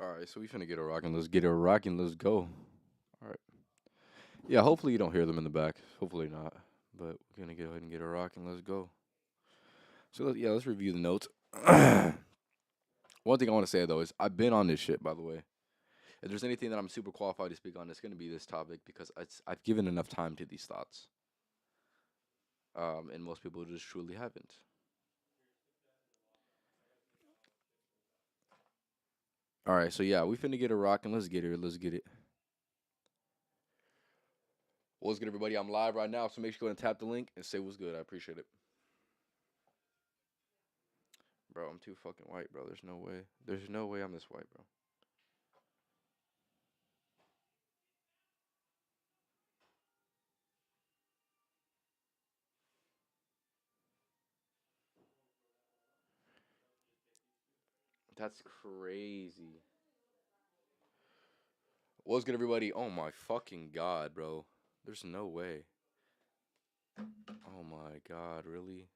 All right, so we finna get a rocking. Let's get a rocking. Let's go. All right. Yeah, hopefully you don't hear them in the back. Hopefully not. But we're gonna go ahead and get a rocking. Let's go. So let's review the notes. One thing I want to say though is I've been on this shit. By the way, if there's anything that I'm super qualified to speak on, it's gonna be this topic because I've given enough time to these thoughts. And most people just truly haven't. All right, so yeah, we finna get a rocking. Let's get it. Let's get it. What's good, everybody? I'm live right now, so make sure you go and tap the link and say what's good. I appreciate it. Bro, I'm too fucking white, bro. There's no way. There's no way I'm this white, bro. That's crazy. What's good, everybody? Oh my fucking god, bro. There's no way. Oh my god, really?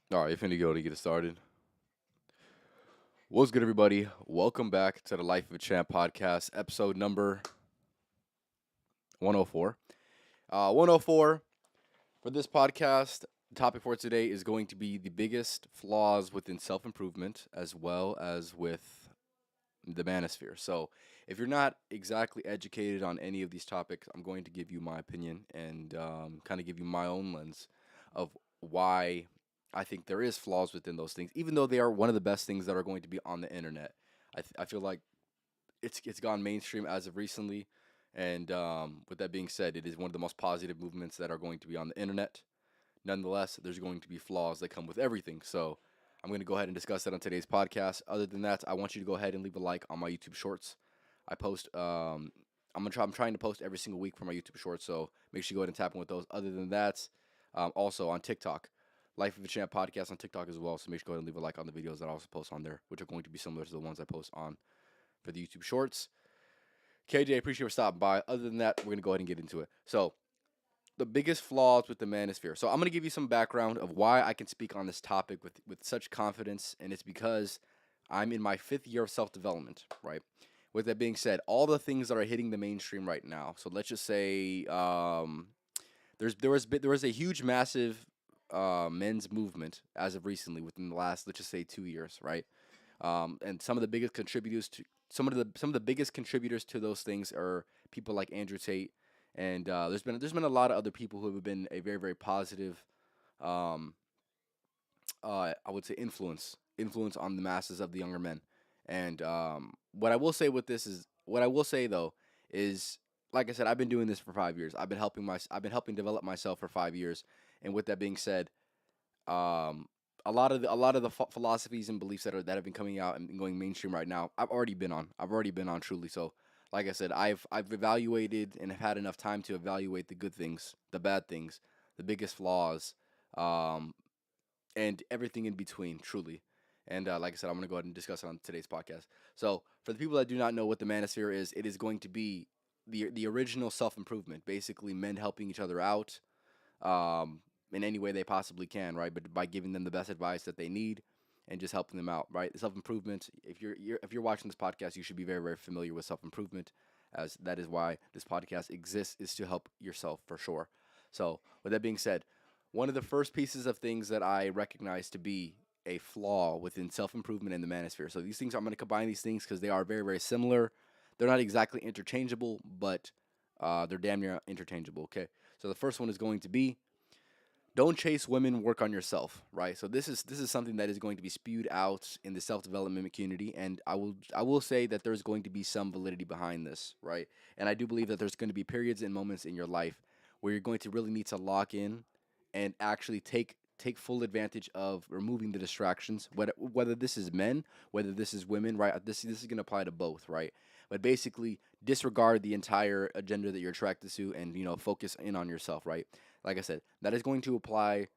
All right, finna go to get it started. What's good, everybody? Welcome back to the Life of a Champ podcast, episode number 104. 104 for this podcast. The topic for today is going to be the biggest flaws within self improvement as well as with the Manosphere. So, if you're not exactly educated on any of these topics, I'm going to give you my opinion and kind of give you my own lens of why I think there is flaws within those things, even though they are one of the best things that are going to be on the internet. I feel like it's gone mainstream as of recently, and with that being said, it is one of the most positive movements that are going to be on the internet. Nonetheless, there's going to be flaws that come with everything. So I'm going to go ahead and discuss that on today's podcast. Other than that, I want you to go ahead and leave a like on my YouTube Shorts. I post. I'm trying to post every single week for my YouTube Shorts. So make sure you go ahead and tap in with those. Other than that, also on TikTok, Life of a Champ podcast on TikTok as well. So make sure you go ahead and leave a like on the videos that I also post on there, which are going to be similar to the ones I post on for the YouTube Shorts. KJ, appreciate you for stopping by. Other than that, we're gonna go ahead and get into it. So the biggest flaws with the Manosphere. So I'm gonna give you some background of why I can speak on this topic with such confidence, and it's because I'm in my 5th year of self development. Right. With that being said, all the things that are hitting the mainstream right now. So let's just say there was a huge, massive men's movement as of recently within the last, let's just say, 2 years, right? And some of the biggest contributors to those things are people like Andrew Tate, and there's been a lot of other people who have been a very positive, um, I would say influence on the masses of the younger men. And what I will say though is, like I said, I've been doing this for 5 years. I've been helping develop myself for 5 years. And with that being said, um, a lot of the philosophies and beliefs that have been coming out and going mainstream right now, I've already been on. I've already been on truly. So, like I said, I've evaluated and have had enough time to evaluate the good things, the bad things, the biggest flaws, um, and everything in between. Truly. And like I said, I'm gonna go ahead and discuss it on today's podcast. So, for the people that do not know what the Manosphere is, it is going to be the original self improvement, basically men helping each other out, in any way they possibly can, right? But by giving them the best advice that they need and just helping them out, right? Self improvement. If you're watching this podcast, you should be very familiar with self improvement, as that is why this podcast exists, is to help yourself for sure. So with that being said, one of the first pieces of things that I recognize to be a flaw within self improvement and the manosphere. So these things, I'm going to combine these things because they are very similar. They're not exactly interchangeable, but they're damn near interchangeable. Okay. So the first one is going to be, don't chase women, work on yourself, right? So this is something that is going to be spewed out in the self-development community, and I will say that there's going to be some validity behind this, right? And I do believe that there's going to be periods and moments in your life where you're going to really need to lock in and actually take full advantage of removing the distractions, whether this is men, whether this is women, right? This is going to apply to both, right? But basically disregard the entire agenda that you're attracted to, and focus in on yourself, right? Like I said, that is going to apply,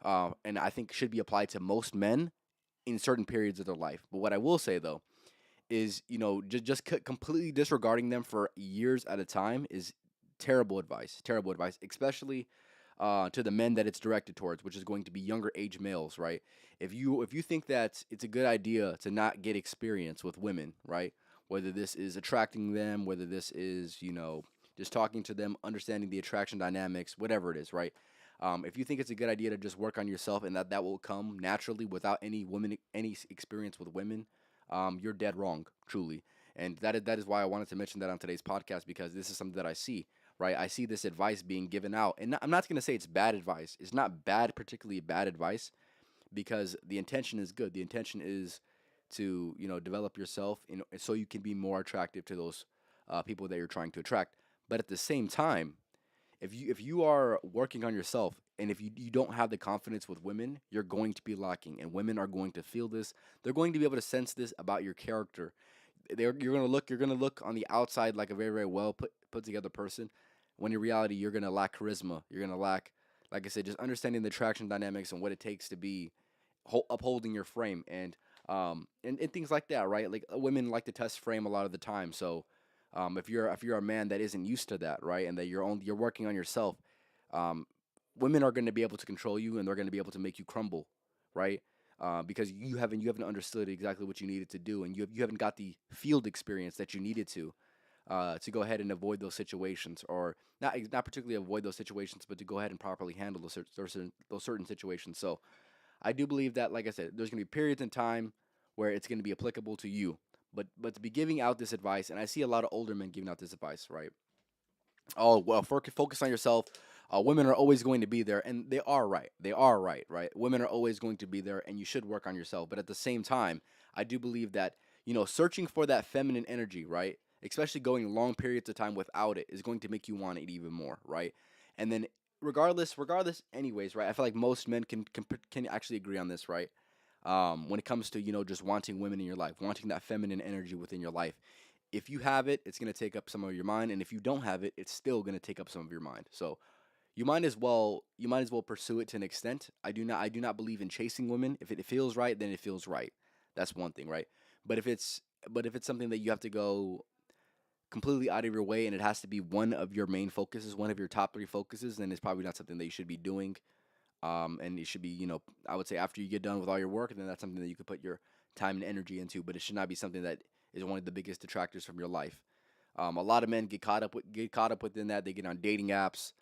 and I think should be applied to most men in certain periods of their life. But what I will say though is, completely disregarding them for years at a time is terrible advice. Terrible advice, especially to the men that it's directed towards, which is going to be younger age males, right? If you think that it's a good idea to not get experience with women, right? Whether this is attracting them, whether this is just talking to them, understanding the attraction dynamics, whatever it is, right? If you think it's a good idea to just work on yourself and that will come naturally without any experience with women, you're dead wrong, truly. And that is why I wanted to mention that on today's podcast, because this is something that I see, right? I see this advice being given out, and I'm not going to say it's bad advice. It's not bad, particularly bad advice, because the intention is good. The intention is to develop yourself, so you can be more attractive to those people that you're trying to attract. But at the same time, if you are working on yourself, and if you don't have the confidence with women, you're going to be lacking, and women are going to feel this. They're going to be able to sense this about your character. You're gonna look on the outside like a very well put together person, when in reality you're gonna lack charisma. You're gonna lack, like I said, just understanding the attraction dynamics and what it takes to be upholding your frame, and things like that, right? Like, women like to test frame a lot of the time. So if you're a man that isn't used to that, right, and that you're working on yourself, um, women are going to be able to control you, and they're going to be able to make you crumble, right? Because you haven't understood exactly what you needed to do, and you haven't got the field experience that you needed to go ahead and avoid those situations, or not particularly avoid those situations, but to go ahead and properly handle those certain situations. So I do believe that, like I said, there's going to be periods in time where it's going to be applicable to you. But to be giving out this advice, and I see a lot of older men giving out this advice, right? Oh well, focus on yourself. Women are always going to be there, and they are right. They are right, right? Women are always going to be there, and you should work on yourself. But at the same time, I do believe that searching for that feminine energy, right? Especially going long periods of time without it is going to make you want it even more, right? And then regardless, anyways, right? I feel like most men can actually agree on this, right? When it comes to just wanting women in your life, wanting that feminine energy within your life, if you have it, it's going to take up some of your mind, and if you don't have it, it's still going to take up some of your mind. So you might as well pursue it to an extent. I do not believe in chasing women. If it feels right, then it feels right. That's one thing, right? But if it's something that you have to go completely out of your way, and it has to be one of your main focuses, one of your top three focuses, then it's probably not something that you should be doing. And it should be, I would say, after you get done with all your work, then that's something that you could put your time and energy into. But it should not be something that is one of the biggest detractors from your life. A lot of men get caught up within that. They get on dating apps.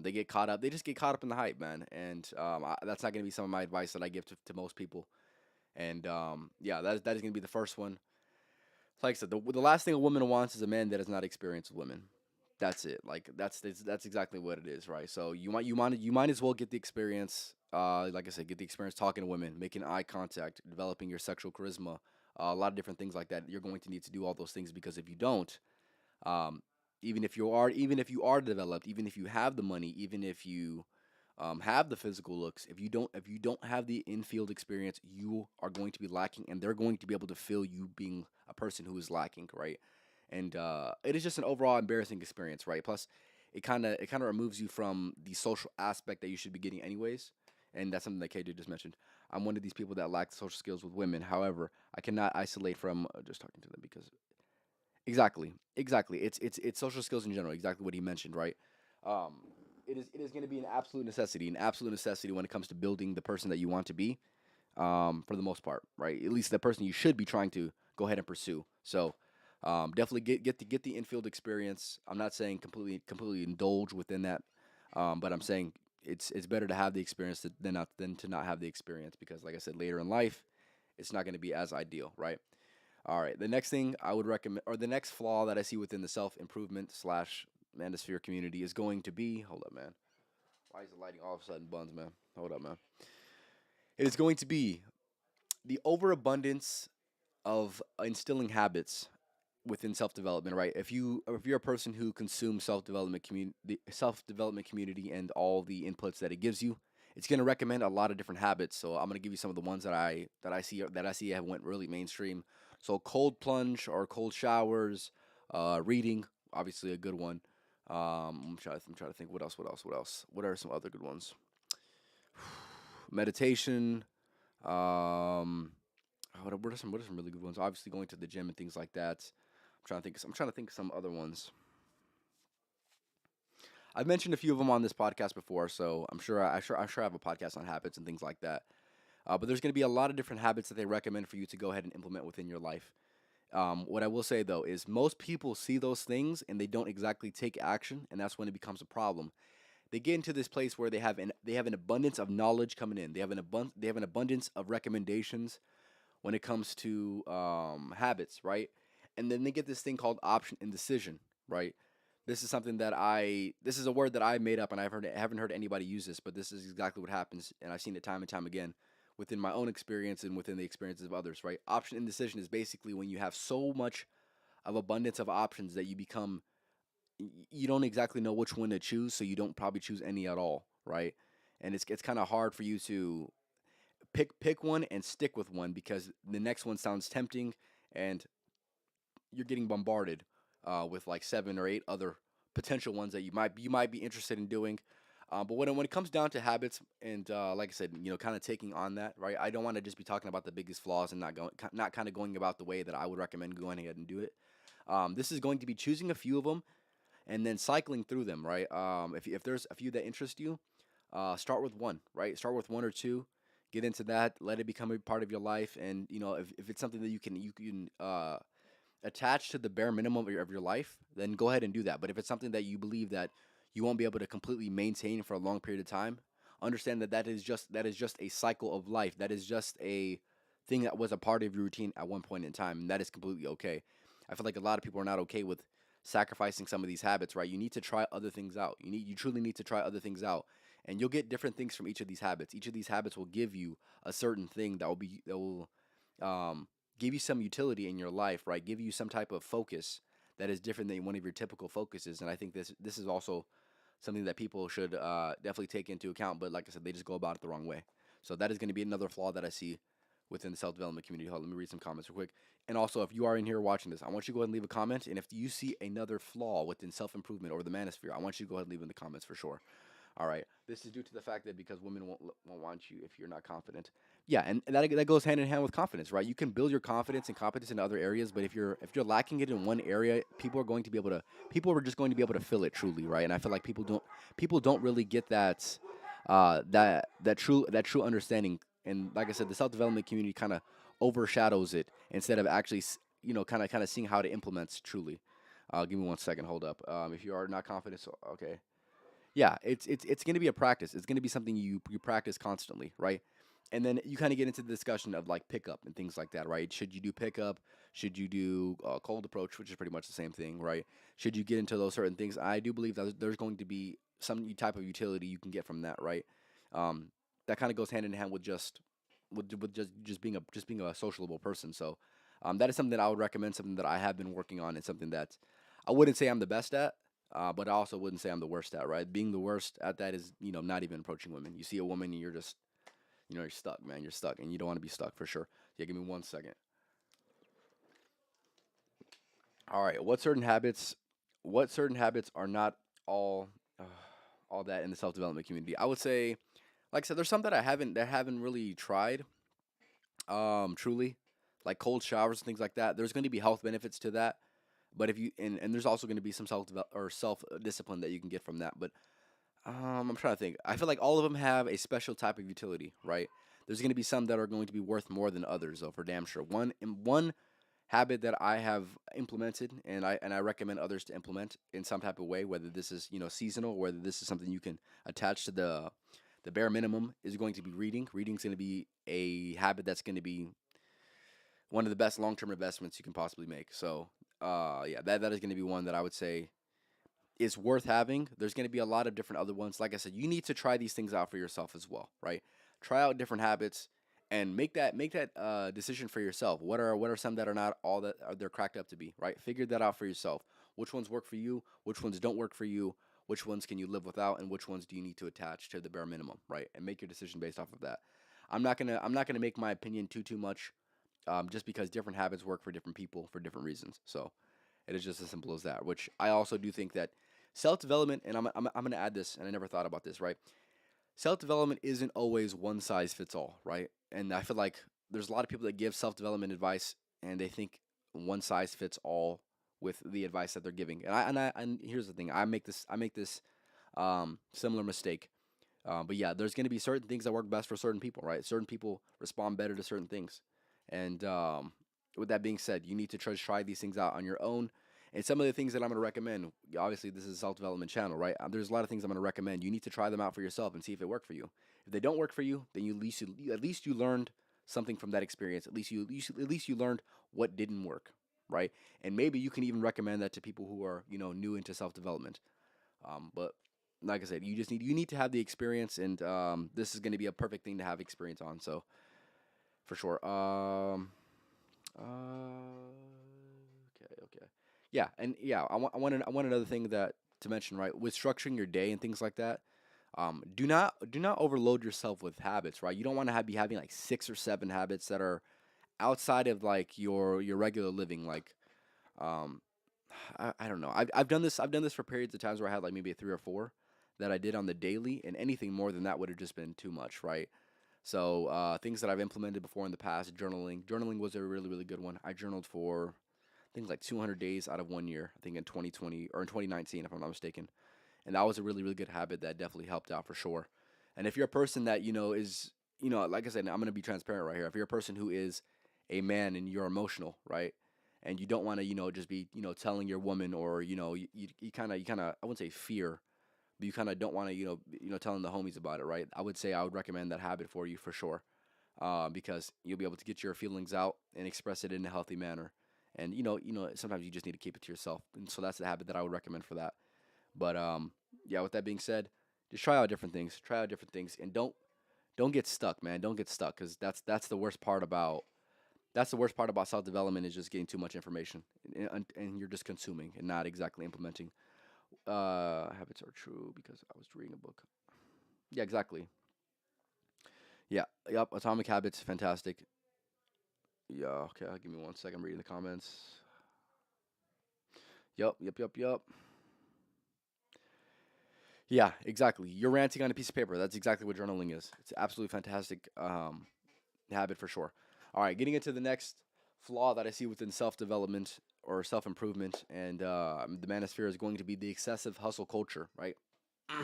They get caught up. They just get caught up in the hype, man. And that's not going to be some of my advice that I give to most people. And yeah, that is going to be the first one. Like I said, the last thing a woman wants is a man that has not experienced with women. That's it. Like that's exactly what it is, right? So you might as well get the experience. Like I said, get the experience talking to women, making eye contact, developing your sexual charisma, a lot of different things like that. You're going to need to do all those things, because if you don't, um, even if you are developed, even if you have the money, even if you have the physical looks, if you don't have the infield experience, you are going to be lacking, and they're going to be able to feel you being a person who is lacking, right? And it is just an overall embarrassing experience, right? Plus, it kind of removes you from the social aspect that you should be getting anyways, and that's something that KJ just mentioned. I'm one of these people that lack social skills with women. However, I cannot isolate from just talking to them, because exactly, exactly. It's social skills in general. Exactly what he mentioned, right? Um, it is going to be an absolute necessity when it comes to building the person that you want to be. For the most part, right? At least the person you should be trying to go ahead and pursue. So, definitely get the infield experience. I'm not saying completely indulge within that, but I'm saying it's better to have the experience than to not have the experience, because, like I said, later in life, it's not going to be as ideal, right? All right. The next thing I would recommend, or the next flaw that I see within the self improvement slash manosphere community, is going to be. Hold up, man. Why is the lighting all of a sudden buns, man? Hold up, man. It is going to be the overabundance of instilling habits within self development, right? If you're a person who consumes self development community and all the inputs that it gives you, it's going to recommend a lot of different habits. So I'm going to give you some of the ones that I see have went really mainstream. So cold plunge or cold showers, reading, obviously a good one. I'm trying to think what else. What are some other good ones? Meditation. Um, what are some really good ones? Obviously, going to the gym and things like that. I'm trying to think of some other ones. I've mentioned a few of them on this podcast before, so I'm sure I have a podcast on habits and things like that. But there's going to be a lot of different habits that they recommend for you to go ahead and implement within your life. What I will say though is most people see those things and they don't exactly take action, and that's when it becomes a problem. They get into this place where they have an abundance of knowledge coming in. They have an abundance of recommendations when it comes to habits, right? And then they get this thing called option indecision, right? This is a word that I made up, and I haven't heard anybody use this, but this is exactly what happens, and I've seen it time and time again within my own experience and within the experiences of others, right? Option indecision is basically when you have so much of abundance of options that you don't exactly know which one to choose, so you don't probably choose any at all, right? And it's kind of hard for you to pick one and stick with one, because the next one sounds tempting, and you're getting bombarded with like seven or eight other potential ones that you might be interested in doing. But when it comes down to habits, and like I said, kind of taking on that, right? I don't want to just be talking about the biggest flaws and not kind of going about the way that I would recommend going ahead and do it. This is going to be choosing a few of them and then cycling through them, right? If there's a few that interest you, start with one, right? Start with one or two. Get into that. Let it become a part of your life. And if it's something that you can attach to the bare minimum of your life, then go ahead and do that. But if it's something that you believe that you won't be able to completely maintain for a long period of time, understand that that is just a cycle of life. That is just a thing that was a part of your routine at one point in time, and that is completely okay. I feel like a lot of people are not okay with sacrificing some of these habits, right? You need to try other things out. You truly need to try other things out, and you'll get different things from each of these habits. Each of these habits will give you a certain thing that will um, give you some utility in your life, right? Give you some type of focus that is different than one of your typical focuses. And I think this is also something that people should definitely take into account. But like I said, they just go about it the wrong way. So that is going to be another flaw that I see within the self development community. Hold on, let me read some comments real quick. And also, if you are in here watching this, I want you to go ahead and leave a comment. And if you see another flaw within self improvement or the manosphere, I want you to go ahead and leave in the comments for sure. All right. This is due to the fact that because women won't want you if you're not confident. Yeah, and that goes hand in hand with confidence, right? You can build your confidence and competence in other areas, but if you're lacking it in one area, people are just going to be able to fill it truly, right? And I feel like people don't really get that true understanding. And like I said, the self development community kind of overshadows it instead of actually kind of seeing how to implement truly. Give me one second. Hold up. If you are not confident, so, okay. Yeah, it's going to be a practice. It's going to be something you practice constantly, right? And then you kind of get into the discussion of like pickup and things like that, right? Should you do pickup? Should you do cold approach, which is pretty much the same thing, right? Should you get into those certain things? I do believe that there's going to be some type of utility you can get from that, right? Um, that kind of goes hand in hand with just being a sociable person. So that is something that I would recommend, something that I have been working on, and something that I wouldn't say I'm the best at, but I also wouldn't say I'm the worst at, right? Being the worst at that is, not even approaching women. You see a woman and you're just, you're stuck, man. You're stuck, and you don't want to be stuck for sure. Yeah, give me one second. All right, what certain habits are not all, uh, all that in the self development community? I would say, like I said, there's some that haven't really tried, truly, like cold showers and things like that. There's going to be health benefits to that, but if you and there's also going to be some self discipline that you can get from that. But I'm trying to think. I feel like all of them have a special type of utility, right? There's going to be some that are going to be worth more than others, though, for damn sure. One habit that I have implemented, and I recommend others to implement in some type of way, whether this is seasonal, or whether this is something you can attach to the bare minimum, is going to be reading. Reading's going to be a habit that's going to be one of the best long term investments you can possibly make. So, yeah, that is going to be one that I would say is worth having. There's going to be a lot of different other ones. Like I said, you need to try these things out for yourself as well, right? Try out different habits and make that decision for yourself. What are some that are not all that are they're cracked up to be, right? Figure that out for yourself. Which ones work for you? Which ones don't work for you? Which ones can you live without? And which ones do you need to attach to the bare minimum, right? And make your decision based off of that. I'm not gonna make my opinion too much, just because different habits work for different people for different reasons. So it is just as simple as that. Which I also do think that self development, and I'm going to add this, and I never thought about this, right? Self development isn't always one size fits all, right? And I feel like there's a lot of people that give self development advice, and they think one size fits all with the advice that they're giving. And here's the thing: I make this similar mistake. But yeah, there's going to be certain things that work best for certain people, right? Certain people respond better to certain things. And with that being said, you need to try these things out on your own. And some of the things that I'm going to recommend, obviously, this is a self development channel, right? There's a lot of things I'm going to recommend. You need to try them out for yourself and see if it worked for you. If they don't work for you, then at least you learned something from that experience. At least you learned what didn't work, right? And maybe you can even recommend that to people who are new into self development. But like I said, you need to have the experience, and this is going to be a perfect thing to have experience on. So for sure. Okay. Yeah, and yeah, I want another thing that to mention, right? With structuring your day and things like that. Do not overload yourself with habits, right? You don't want to be having like 6 or 7 habits that are outside of like your regular living. Like, um, I don't know. I've done this for periods of times where I had like maybe 3 or 4 that I did on the daily, and anything more than that would have just been too much, right? So things that I've implemented before in the past, journaling. Journaling was a really really good one. I journaled for things like 200 days out of one year. I think in 2020 or in 2019, if I'm not mistaken, and that was a really really good habit that definitely helped out for sure. And if you're a person that is like I said, I'm gonna be transparent right here. If you're a person who is a man and you're emotional, right, and you don't want to, just be, telling your woman, or you kind of, I wouldn't say fear, but you kind of don't want to, telling the homies about it, right? I would say I would recommend that habit for you for sure, because you'll be able to get your feelings out and express it in a healthy manner. And sometimes you just need to keep it to yourself, and so that's the habit that I would recommend for that. But yeah, with that being said, just try out different things. Try out different things, and don't get stuck, man. Don't get stuck, because that's the worst part about self development, is just getting too much information, and you're just consuming and not exactly implementing. Habits are true because I was reading a book. Yeah, exactly. Yeah, yep. Atomic Habits, fantastic. Yeah, okay. Give me 1 second. I'm reading the comments. Yep, yep, yep, yep. Yeah, exactly. You're ranting on a piece of paper. That's exactly what journaling is. It's absolutely fantastic habit for sure. All right, getting into the next flaw that I see within self development or self improvement, and the manosphere, is going to be the excessive hustle culture. Right?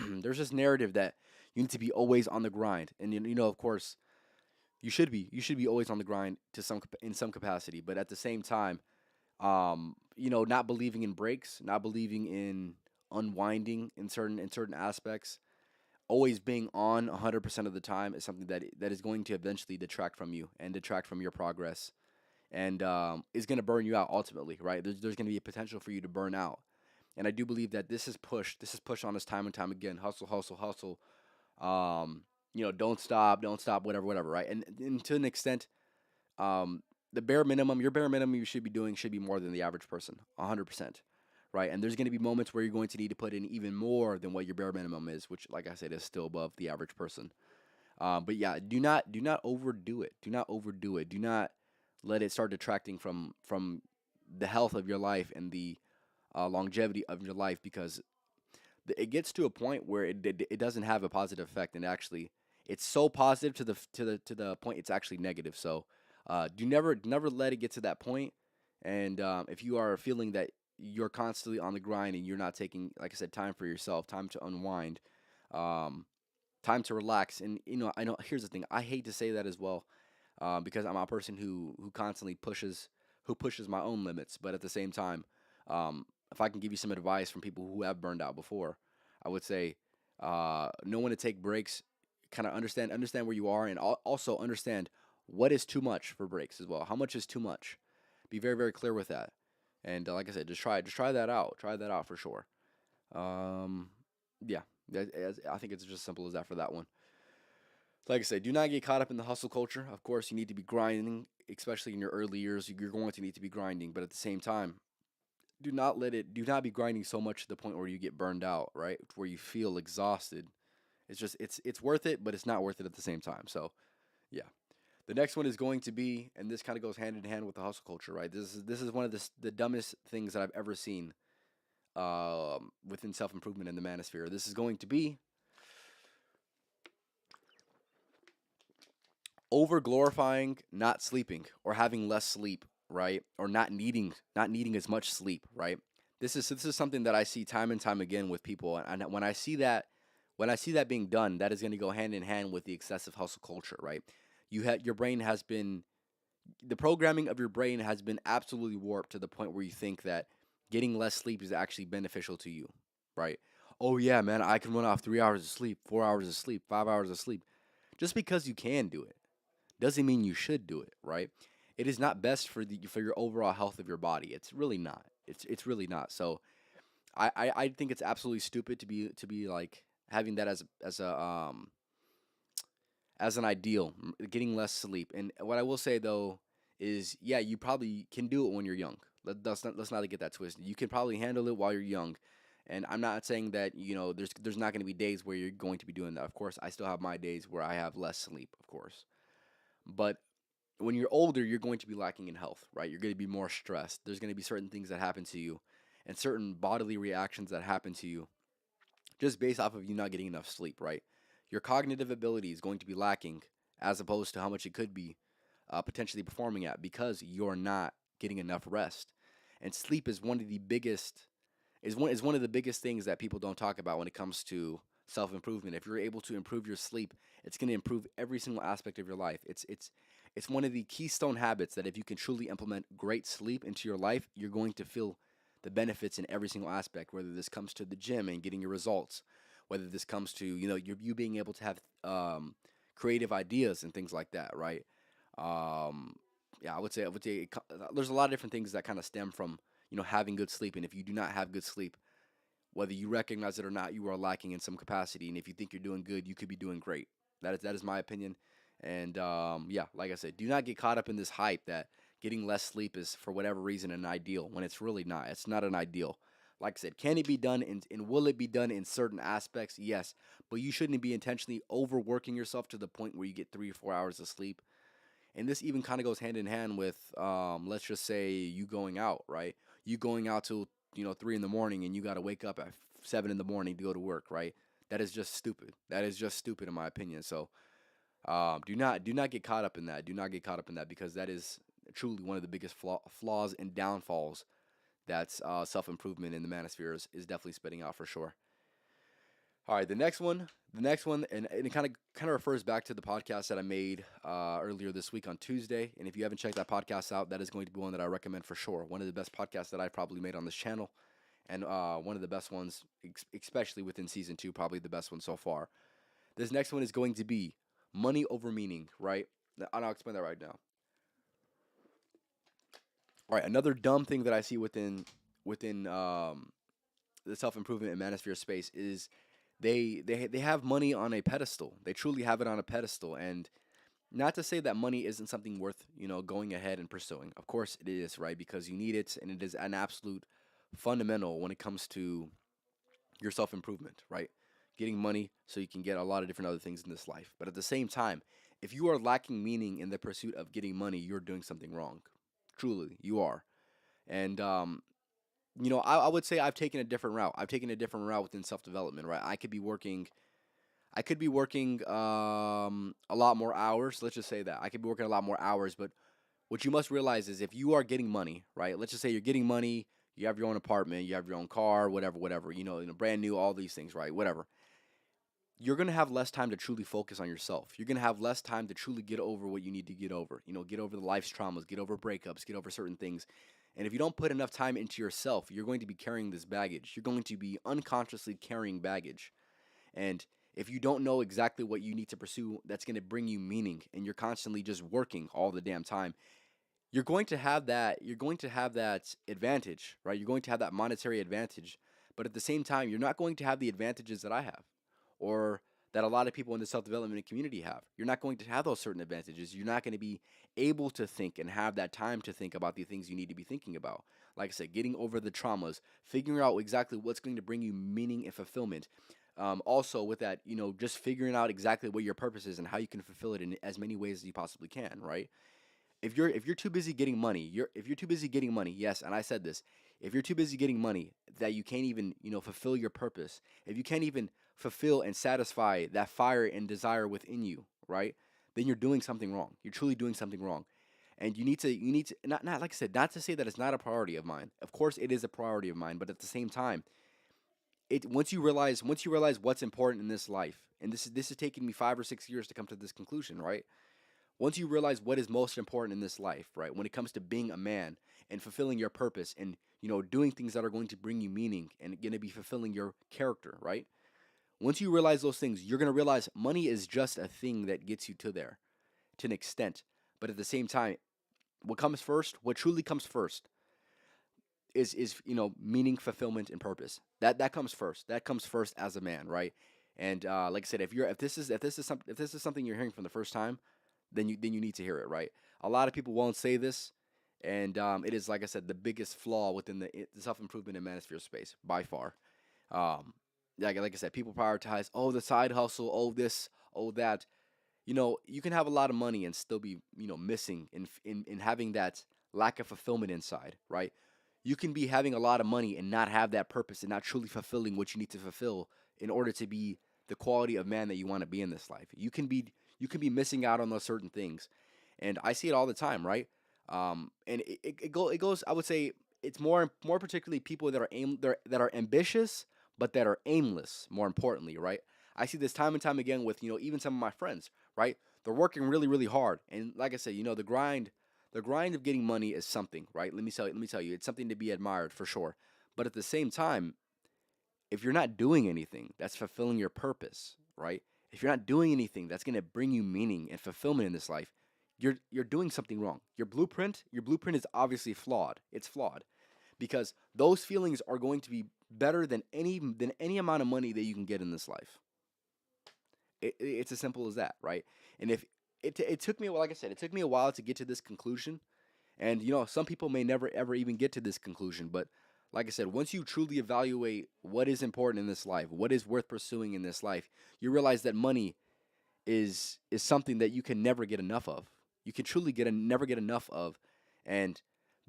There's this narrative that you need to be always on the grind, and of course, you should be always on the grind in some capacity, but at the same time, not believing in breaks, not believing in unwinding in certain aspects, always being on 100% of the time, is something that is going to eventually detract from you and detract from your progress, and is going to burn you out ultimately, right? There's going to be a potential for you to burn out, and I do believe that this is pushed on us time and time again. Hustle, hustle, hustle. Um, don't stop, whatever, whatever, right? And to an extent, the bare minimum, your bare minimum you should be doing should be more than the average person, 100%, right? And there's going to be moments where you're going to need to put in even more than what your bare minimum is, which, like I said, is still above the average person. But yeah, do not overdo it. Do not overdo it. Do not let it start detracting from the health of your life and the longevity of your life, because it gets to a point where it doesn't have a positive effect, and actually it's so positive to the point it's actually negative. So do never let it get to that point. And if you are feeling that you're constantly on the grind and you're not taking, like I said, time for yourself, time to unwind, um, time to relax. And I know, here's the thing, I hate to say that as well, because I'm a person who constantly pushes my own limits. But at the same time, if I can give you some advice from people who have burned out before, I would say, know when to take breaks. Kind of understand where you are, and also understand what is too much for breaks as well. How much is too much? Be very, very clear with that. And like I said, just try that out. Try that out for sure. Um, yeah, I think it's just as simple as that for that one. Like I said, do not get caught up in the hustle culture. Of course, you need to be grinding, especially in your early years. You're going to need to be grinding, but at the same time, do not be grinding so much to the point where you get burned out, right? Where you feel exhausted. It's worth it, but it's not worth it at the same time. So yeah. The next one is going to be, and this kind of goes hand in hand with the hustle culture, right? This is one of the dumbest things that I've ever seen within self improvement in the manosphere. This is going to be over glorifying not sleeping, or having less sleep, right? Or not needing as much sleep, right? This is something that I see time and time again with people, and when I see that being done, that is going to go hand in hand with the excessive hustle culture, right? Your brain has been the programming of your brain has been absolutely warped to the point where you think that getting less sleep is actually beneficial to you, right? Oh yeah, man, I can run off 3 hours of sleep, 4 hours of sleep, 5 hours of sleep. Just because you can do it doesn't mean you should do it, right? It is not best for your overall health of your body. It's really not. It's really not. So I think it's absolutely stupid to be like having that as an ideal, getting less sleep. And what I will say though is, yeah, you probably can do it when you're young. Let's not get that twisted. You can probably handle it while you're young. And I'm not saying that there's not going to be days where you're going to be doing that. Of course, I still have my days where I have less sleep, of course. But when you're older, you're going to be lacking in health, right? You're going to be more stressed. There's going to be certain things that happen to you, and certain bodily reactions that happen to you just based off of you not getting enough sleep, right? Your cognitive ability is going to be lacking, as opposed to how much it could be potentially performing at, because you're not getting enough rest. And sleep is one of the biggest things that people don't talk about when it comes to self-improvement. If you're able to improve your sleep, it's going to improve every single aspect of your life. It's one of the keystone habits that if you can truly implement great sleep into your life, you're going to feel the benefits in every single aspect, whether this comes to the gym and getting your results, whether this comes to, you being able to have creative ideas and things like that, right? Um, yeah, I would say there's a lot of different things that kind of stem from, having good sleep. And if you do not have good sleep, whether you recognize it or not, you are lacking in some capacity. And if you think you're doing good, you could be doing great. That is my opinion. And yeah, like I said, do not get caught up in this hype that getting less sleep is for whatever reason an ideal when it's really not. It's not an ideal. Like I said, can it be done and will it be done in certain aspects? Yes, but you shouldn't be intentionally overworking yourself to the point where you get 3 or 4 hours of sleep. And this even kind of goes hand in hand with, let's just say you going out, right? You going out till 3 in the morning, and you got to wake up at 7 in the morning to go to work, right? That is just stupid. That is just stupid in my opinion. So do not get caught up in that. Do not get caught up in that, because that is truly one of the biggest flaws and downfalls that's self improvement in the manosphere is definitely spitting out for sure. All right, the next one, and it kind of refers back to the podcast that I made earlier this week on Tuesday. And if you haven't checked that podcast out, that is going to be one that I recommend for sure. One of the best podcasts that I've probably made on this channel, and one of the best ones, especially within season two, probably the best one so far. This next one is going to be money over meaning, right? And I'll explain that right now. All right, another dumb thing that I see within the self improvement and manosphere space is they have money on a pedestal. They truly have it on a pedestal, and not to say that money isn't something worth going ahead and pursuing. Of course it is, right? Because you need it, and it is an absolute fundamental when it comes to your self improvement, right? Getting money so you can get a lot of different other things in this life. But at the same time, if you are lacking meaning in the pursuit of getting money, you're doing something wrong. Truly, you are. And I would say I've taken a different route. I've taken a different route within self development, right? I could be working a lot more hours. Let's just say that I could be working a lot more hours. But what you must realize is if you are getting money, right? Let's just say you're getting money. You have your own apartment. You have your own car. Whatever, whatever. Brand new. All these things, right? Whatever. You're gonna have less time to truly focus on yourself. You're gonna have less time to truly get over what you need to get over. Get over the life's traumas, get over breakups, get over certain things. And if you don't put enough time into yourself, you're going to be carrying this baggage. You're going to be unconsciously carrying baggage. And if you don't know exactly what you need to pursue that's going to bring you meaning, and you're constantly just working all the damn time, you're going to have that advantage, right? You're going to have that monetary advantage, but at the same time, you're not going to have the advantages that I have, or that a lot of people in the self-development community have. You're not going to have those certain advantages. You're not going to be able to think and have that time to think about the things you need to be thinking about. Like I said, getting over the traumas, figuring out exactly what's going to bring you meaning and fulfillment. Also, with that, just figuring out exactly what your purpose is and how you can fulfill it in as many ways as you possibly can, right? If you're too busy getting money, if you're too busy getting money, yes, and I said this, if you're too busy getting money that you can't even, fulfill your purpose, if you can't even fulfill and satisfy that fire and desire within you, right? Then you're doing something wrong. You're truly doing something wrong. And you need to not like I said, not to say that it's not a priority of mine. Of course it is a priority of mine, but at the same time, it once you realize what's important in this life, and this is taking me 5 or 6 years to come to this conclusion, right? Once you realize what is most important in this life, right? When it comes to being a man and fulfilling your purpose and, doing things that are going to bring you meaning and going to be fulfilling your character, right? Once you realize those things, you're going to realize money is just a thing that gets you to there to an extent. But at the same time, what truly comes first is meaning, fulfillment, and purpose. That comes first. That comes first as a man, right? And like I said, if this is something you're hearing from the first time, then you need to hear it, right? A lot of people won't say this, and it is, like I said, the biggest flaw within the self improvement and manosphere space by far. Um, like I said, people prioritize, oh, the side hustle, oh, this, oh, that. You can have a lot of money and still be, missing in having that lack of fulfillment inside, right? You can be having a lot of money and not have that purpose and not truly fulfilling what you need to fulfill in order to be the quality of man that you want to be in this life. You can be missing out on those certain things, and I see it all the time, right? And it goes. I would say it's more particularly people that are ambitious but that are aimless. More importantly, right? I see this time and time again with, even some of my friends, right? They're working really, really hard. And like I said, the grind of getting money is something, right? Let me tell you, it's something to be admired for sure. But at the same time, if you're not doing anything that's fulfilling your purpose, right? If you're not doing anything that's going to bring you meaning and fulfillment in this life, you're doing something wrong. Your blueprint is obviously flawed. It's flawed because those feelings are going to be better than any amount of money that you can get in this life. It's as simple as that, right? And if it took me, like I said, it took me a while to get to this conclusion. And some people may never ever even get to this conclusion, but like I said, once you truly evaluate what is important in this life, what is worth pursuing in this life, you realize that money is something that you can never get enough of. You can truly never get enough of, and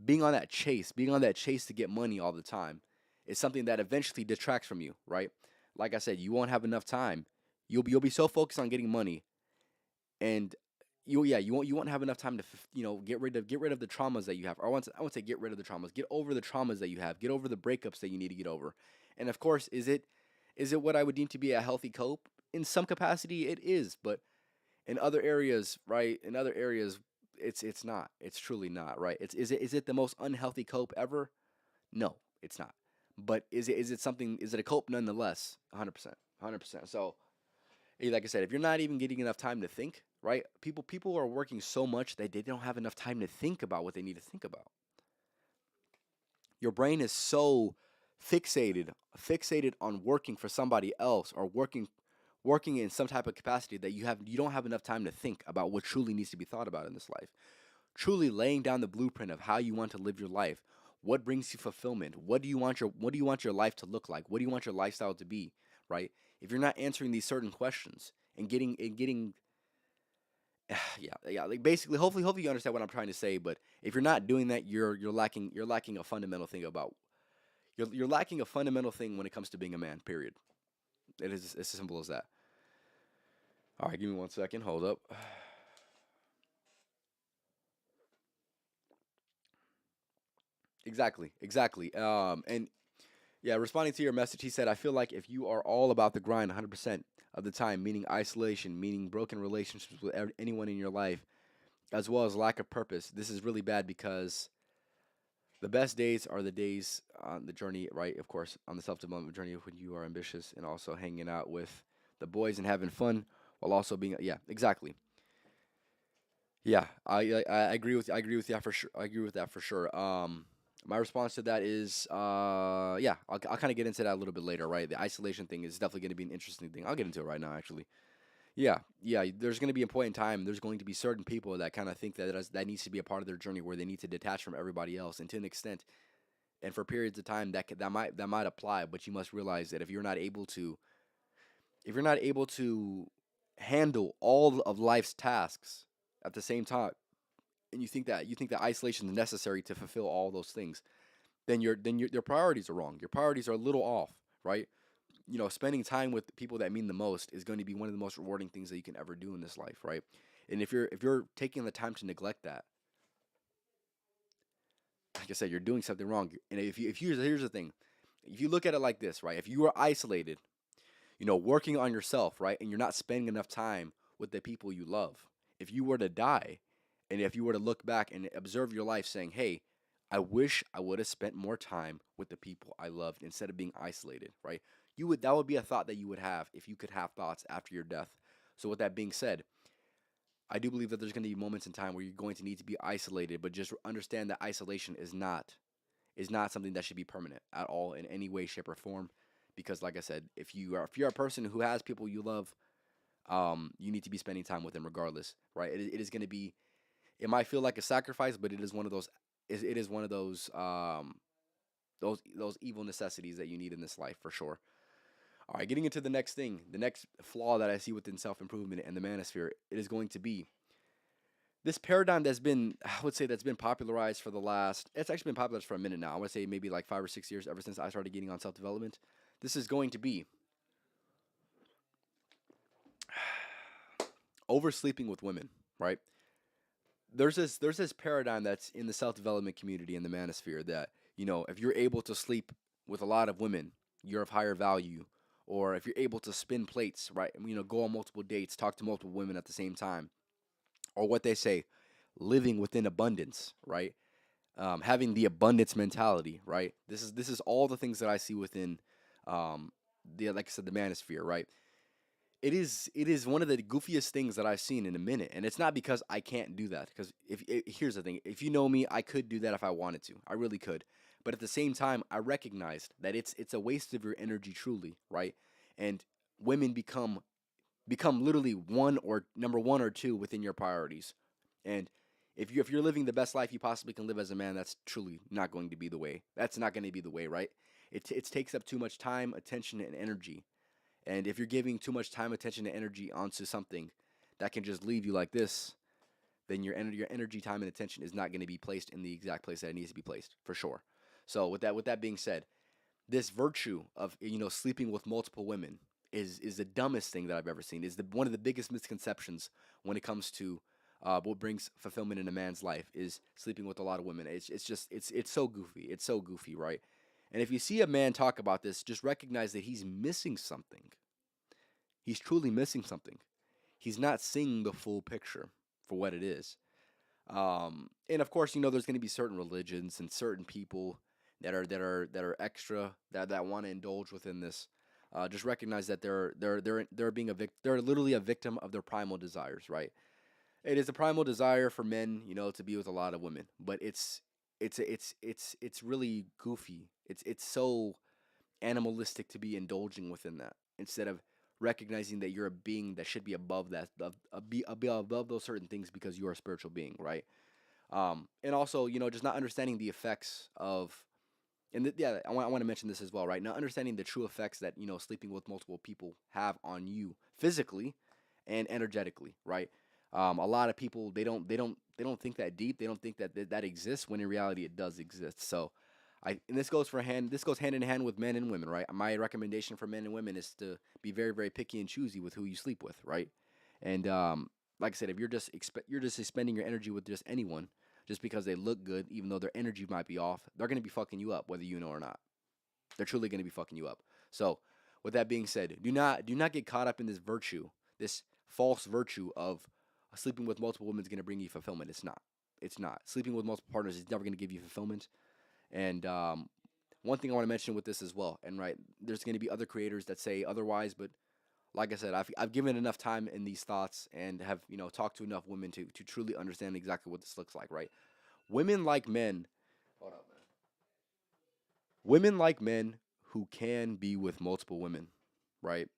being on that chase to get money all the time is something that eventually detracts from you, right? Like I said, you won't have enough time. You'll be so focused on getting money, and you won't have enough time to get rid of the traumas that you have. Or I won't say get rid of the traumas. Get over the traumas that you have. Get over the breakups that you need to get over. And of course, is it what I would deem to be a healthy cope? In some capacity, it is, but in other areas, right? In other areas, it's not. It's truly not, right? Is it the most unhealthy cope ever? No, it's not. But is it something? Is it a cope nonetheless? 100%, 100%. So, like I said, if you're not even getting enough time to think, right? People are working so much that they don't have enough time to think about what they need to think about. Your brain is so fixated on working for somebody else or working in some type of capacity that you don't have enough time to think about what truly needs to be thought about in this life. Truly laying down the blueprint of how you want to live your life. What brings you fulfillment? What do you want your life to look like? What do you want your lifestyle to be, right? If you're not answering these certain questions and getting yeah, like basically, hopefully you understand what I'm trying to say, but if you're not doing that, you're lacking a fundamental thing about you're lacking a fundamental thing when it comes to being a man, period. It is as simple as that. All right, give me 1 second. Hold up. Exactly, exactly. And yeah, responding to your message, he said, I feel like if you are all about the grind 100% of the time, meaning isolation, meaning broken relationships with anyone in your life, as well as lack of purpose, this is really bad because the best days are the days on the journey, right? Of course, on the self development journey when you are ambitious and also hanging out with the boys and having fun while also being, yeah, exactly. Yeah, I agree with that for sure. I agree with that for sure. My response to that is, yeah, I'll kind of get into that a little bit later, right? The isolation thing is definitely going to be an interesting thing. I'll get into it right now, actually. Yeah, yeah. There's going to be a point in time. There's going to be certain people that kind of think that needs to be a part of their journey where they need to detach from everybody else, and to an extent, and for periods of time that might apply. But you must realize that if you're not able to handle all of life's tasks at the same time, and you think that isolation is necessary to fulfill all those things, then your priorities are wrong. Your priorities are a little off, right? Spending time with the people that mean the most is going to be one of the most rewarding things that you can ever do in this life, right? And if you're taking the time to neglect that, like I said, you're doing something wrong. And if here's the thing, if you look at it like this, right? If you are isolated, working on yourself, right, and you're not spending enough time with the people you love, if you were to die, and if you were to look back and observe your life, saying, "Hey, I wish I would have spent more time with the people I loved instead of being isolated," right? That would be a thought that you would have if you could have thoughts after your death. So with that being said, I do believe that there's going to be moments in time where you're going to need to be isolated, but just understand that isolation is not something that should be permanent at all in any way, shape, or form. Because, like I said, if you're a person who has people you love, you need to be spending time with them regardless, right? It is going to be. It might feel like a sacrifice, but it is one of those. It is one of those evil necessities that you need in this life for sure. All right, getting into the next thing, the next flaw that I see within self improvement and the manosphere, it is going to be this paradigm I would say that's been popularized for the last, it's actually been popularized for a minute now. I would say maybe like 5 or 6 years, ever since I started getting on self development. This is going to be oversleeping with women, right? There's this paradigm that's in the self development community in the manosphere that if you're able to sleep with a lot of women, you're of higher value, or if you're able to spin plates, right? And, go on multiple dates, talk to multiple women at the same time, or what they say, living within abundance, right? Having the abundance mentality, right? This is all the things that I see within, um, the like I said, the manosphere, right? It is one of the goofiest things that I've seen in a minute, and it's not because I can't do that. Because here's the thing: if you know me, I could do that if I wanted to. I really could, but at the same time, I recognized that it's a waste of your energy, truly, right? And women become literally one or number one or two within your priorities. And if you're living the best life you possibly can live as a man, that's truly not going to be the way. That's not going to be the way, right? It takes up too much time, attention, and energy. And if you're giving too much time, attention, and energy onto something that can just leave you like this, then your energy, time, and attention is not going to be placed in the exact place that it needs to be placed, for sure. So with that being said, this virtue of sleeping with multiple women is the dumbest thing that I've ever seen. Is one of the biggest misconceptions when it comes to what brings fulfillment in a man's life is sleeping with a lot of women. It's just it's so goofy. It's so goofy, right? And if you see a man talk about this, just recognize that he's missing something. He's truly missing something. He's not seeing the full picture for what it is. And of course, there's going to be certain religions and certain people that are extra that want to indulge within this. Just recognize that they're literally a victim of their primal desires, right? It is a primal desire for men, to be with a lot of women, but it's really goofy. It's so animalistic to be indulging within that instead of recognizing that you're a being that should be above that, be above those certain things because you are a spiritual being, right? And also, just not understanding the effects of, and yeah, I want to mention this as well, right? Not understanding the true effects that sleeping with multiple people have on you physically and energetically, right? A lot of people they don't think that deep. They don't think that exists when in reality it does exist. So, and this goes hand in hand with men and women, right? My recommendation for men and women is to be very very picky and choosy with who you sleep with, right? And like I said, if you're just expending your energy with just anyone just because they look good, even though their energy might be off, they're gonna be fucking you up whether you know or not. They're truly gonna be fucking you up. So, with that being said, do not get caught up in this virtue, this false virtue of sleeping with multiple women is gonna bring you fulfillment. It's not. It's not. Sleeping with multiple partners is never gonna give you fulfillment. And one thing I want to mention with this as well, and right, there's going to be other creators that say otherwise, but like I said, I've given enough time in these thoughts and have talked to enough women to truly understand exactly what this looks like. Right, women like men. Hold up, man. Women like men who can be with multiple women, right?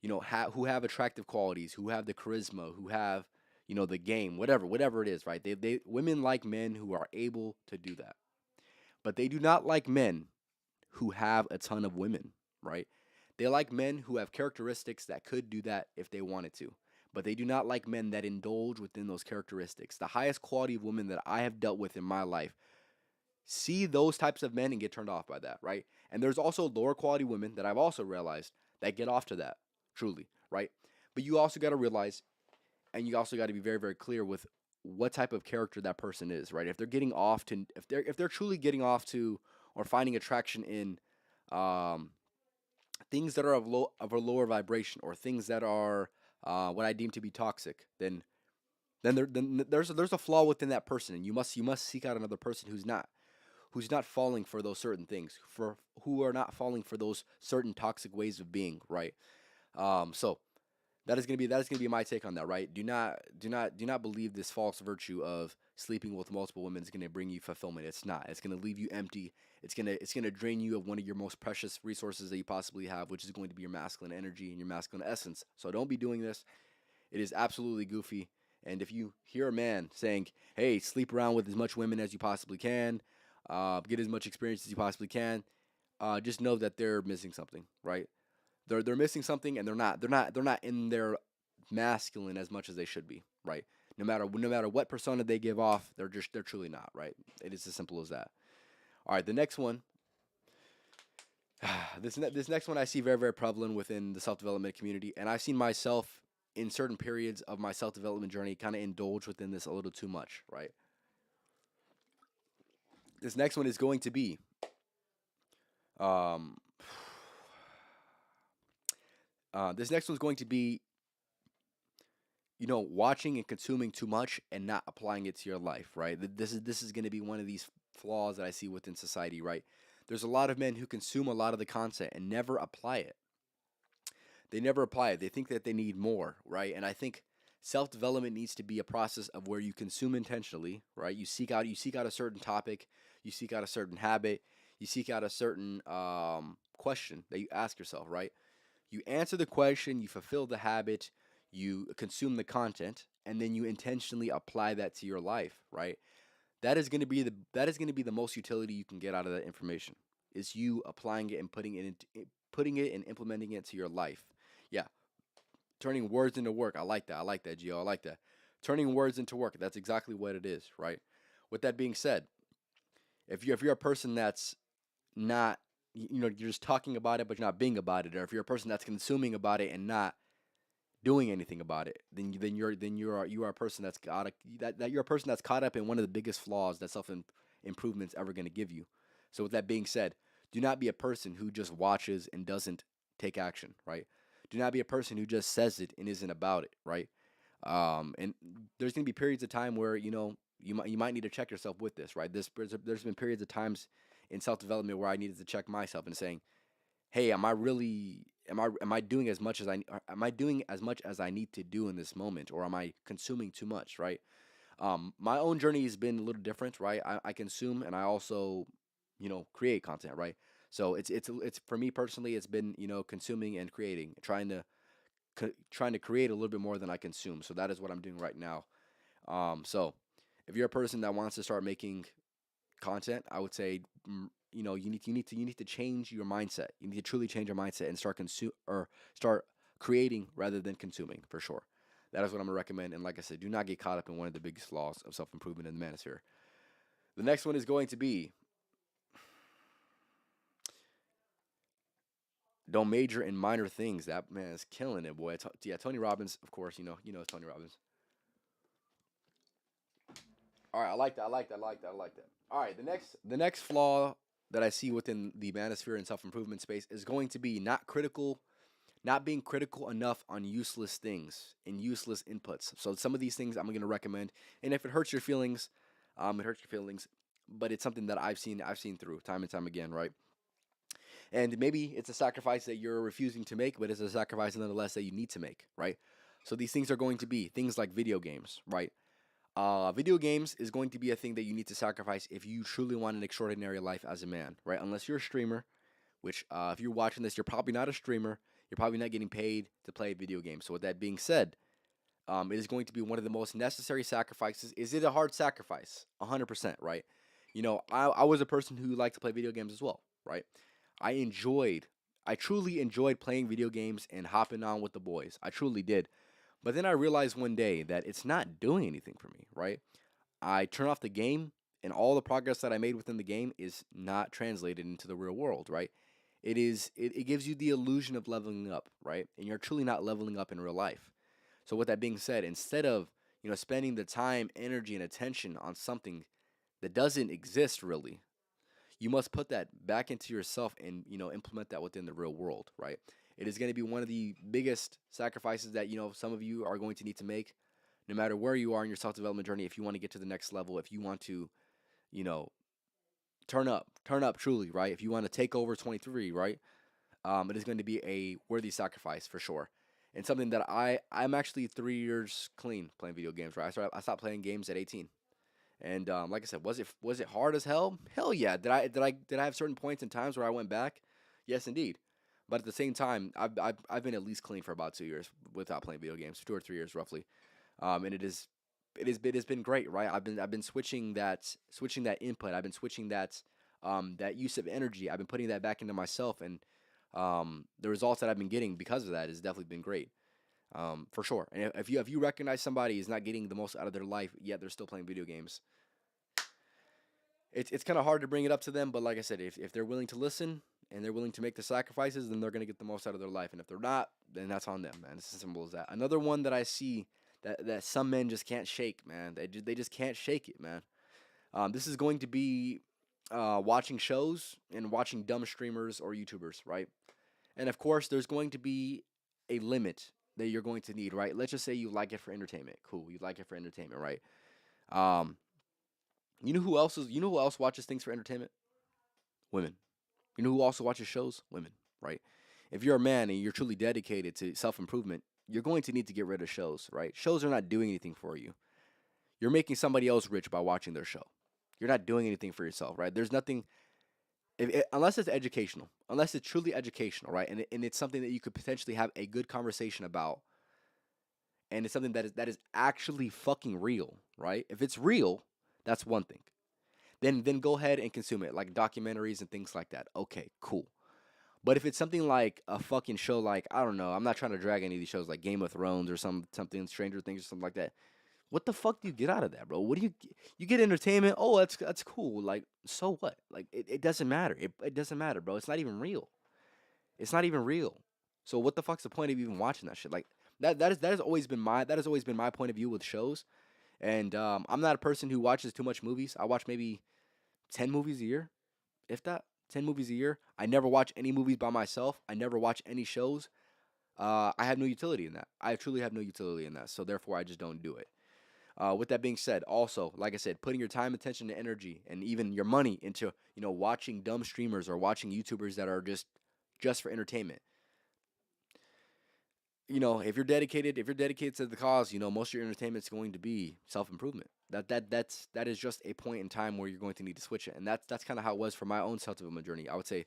Who have attractive qualities, who have the charisma, who have the game, whatever it is, right? They women like men who are able to do that, but they do not like men who have a ton of women, right? They like men who have characteristics that could do that if they wanted to, but they do not like men that indulge within those characteristics. The highest quality of women that I have dealt with in my life see those types of men and get turned off by that, right? And there's also lower quality women that I've also realized that get off to that, truly, right? But you also got to realize, and you also got to be very, very clear with what type of character that person is, right? If they're getting off to, if they're truly getting off to, or finding attraction in, um, things that are of a lower vibration, or things that are what I deem to be toxic, then there's a flaw within that person, and you must seek out another person who's not falling for those certain things, for who are not falling for those certain toxic ways of being, right? So that is gonna be my take on that, right? Do not believe this false virtue of sleeping with multiple women is gonna bring you fulfillment. It's not. It's gonna leave you empty. It's gonna drain you of one of your most precious resources that you possibly have, which is going to be your masculine energy and your masculine essence. So don't be doing this. It is absolutely goofy. And if you hear a man saying, "Hey, sleep around with as much women as you possibly can, get as much experience as you possibly can," just know that they're missing something, right? They're missing something, and they're not in their masculine as much as they should be, right? No matter what persona they give off, they're truly not, right? It is as simple as that. All right, the next one. This next one I see very very prevalent within the self development community, and I've seen myself in certain periods of my self development journey kind of indulge within this a little too much, right? This next one is going to be, um, This next one's going to be, watching and consuming too much and not applying it to your life, right? This is going to be one of these flaws that I see within society, right? There's a lot of men who consume a lot of the content and never apply it. They never apply it. They think that they need more, right? And I think self development needs to be a process of where you consume intentionally, right? You seek out a certain topic, you seek out a certain habit, you seek out a certain question that you ask yourself, right? You answer the question, you fulfill the habit, you consume the content, and then you intentionally apply that to your life, right? That is going to be the most utility you can get out of that information. Is you applying it and putting it and implementing it to your life. Yeah, turning words into work. I like that. I like that, Gio. I like that. Turning words into work. That's exactly what it is, right? With that being said, if you're a person that's not, you're just talking about it but you're not being about it, or if you're a person that's consuming about it and not doing anything about it, then you are a person that's you're a person that's caught up in one of the biggest flaws that improvement's ever going to give you. So with that being said, do not be a person who just watches and doesn't take action, right? Do not be a person who just says it and isn't about it, right? And there's going to be periods of time where you might need to check yourself with this, right? There's been periods of times in self development where I needed to check myself and saying, hey, am I doing as much as am I doing as much as I need to do in this moment, or am I consuming too much, right? My own journey has been a little different, right? I consume and I also, create content, right? So it's for me personally, it's been consuming and creating, trying to create a little bit more than I consume. So that is what I'm doing right now. So if you're a person that wants to start making content, I would say, you need to change your mindset. You need to truly change your mindset and start creating rather than consuming, for sure. That is what I'm gonna recommend. And like I said, do not get caught up in one of the biggest flaws of self improvement in the manosphere. The next one is going to be, don't major in minor things. That man is killing it, boy. Yeah, Tony Robbins, of course. You know Tony Robbins. All right, I like that. I like that. I like that. I like that. All right, the next flaw that I see within the manosphere and self improvement space is going to be not being critical enough on useless things and useless inputs. So some of these things I'm going to recommend, and if it hurts your feelings, it hurts your feelings. But it's something that I've seen through time and time again, right? And maybe it's a sacrifice that you're refusing to make, but it's a sacrifice nonetheless that you need to make, right? So these things are going to be things like video games, right? Video games is going to be a thing that you need to sacrifice if you truly want an extraordinary life as a man, right? Unless you're a streamer, which if you're watching this, you're probably not a streamer. You're probably not getting paid to play video games. So with that being said, it is going to be one of the most necessary sacrifices. Is it a hard sacrifice? 100%, right? I was a person who liked to play video games as well, right? I enjoyed, I truly enjoyed playing video games and hopping on with the boys. I truly did. But then I realized one day that it's not doing anything for me, right? I turn off the game, and all the progress that I made within the game is not translated into the real world, right? It gives you the illusion of leveling up, right? And you're truly not leveling up in real life. So with that being said, instead of spending the time, energy, and attention on something that doesn't exist really, you must put that back into yourself and implement that within the real world, right? It is going to be one of the biggest sacrifices that some of you are going to need to make, no matter where you are in your self development journey. If you want to get to the next level, if you want to, you know, turn up truly, right? If you want to take over 23, right? It is going to be a worthy sacrifice for sure, and something that I'm actually 3 years clean playing video games. Right, I stopped playing games at 18, and like I said, was it hard as hell? Hell yeah. Did I have certain points and times where I went back? Yes, indeed. But at the same time, I've been at least clean for about 2 years without playing video games, 2 or 3 years roughly, and it has been great, right? I've been switching that input. I've been switching that use of energy. I've been putting that back into myself, and the results that I've been getting because of that has definitely been great, for sure. And if you recognize somebody is not getting the most out of their life yet they're still playing video games, it's kind of hard to bring it up to them. But like I said, if they're willing to listen and they're willing to make the sacrifices, then they're gonna get the most out of their life. And if they're not, then that's on them, man. It's as simple as that. Another one that I see that some men just can't shake, man. They just can't shake it, man. This is going to be watching shows and watching dumb streamers or YouTubers, right? And of course, there's going to be a limit that you're going to need, right? Let's just say you like it for entertainment. Cool, you like it for entertainment, right? Um, you know who else watches things for entertainment? Women. You know who also watches shows? Women, right? If you're a man and you're truly dedicated to self improvement, you're going to need to get rid of shows, right? Shows are not doing anything for you. You're making somebody else rich by watching their show. You're not doing anything for yourself, right? There's nothing, unless it's educational, unless it's truly educational, right? And it's something that you could potentially have a good conversation about, and it's something that is actually fucking real, right? If it's real, that's one thing. Then go ahead and consume it, like documentaries and things like that. Okay, cool. But if it's something like a fucking show, like I don't know, I'm not trying to drag any of these shows like Game of Thrones or something Stranger Things or something like that. What the fuck do you get out of that, bro? What do you get entertainment? Oh, that's cool. Like so what? Like it doesn't matter. It doesn't matter, bro. It's not even real. It's not even real. So what the fuck's the point of even watching that shit? Like that has always been my point of view with shows. And I'm not a person who watches too much movies. I watch maybe 10 movies a year, if that. 10 movies a year. I never watch any movies by myself. I never watch any shows. I have no utility in that. I truly have no utility in that. So therefore, I just don't do it. With that being said, also, like I said, putting your time, attention, and energy, and even your money into watching dumb streamers or watching YouTubers that are just for entertainment. If you're dedicated to the cause, most of your entertainment is going to be self improvement. That is just a point in time where you're going to need to switch it, and that's kind of how it was for my own self development journey. I would say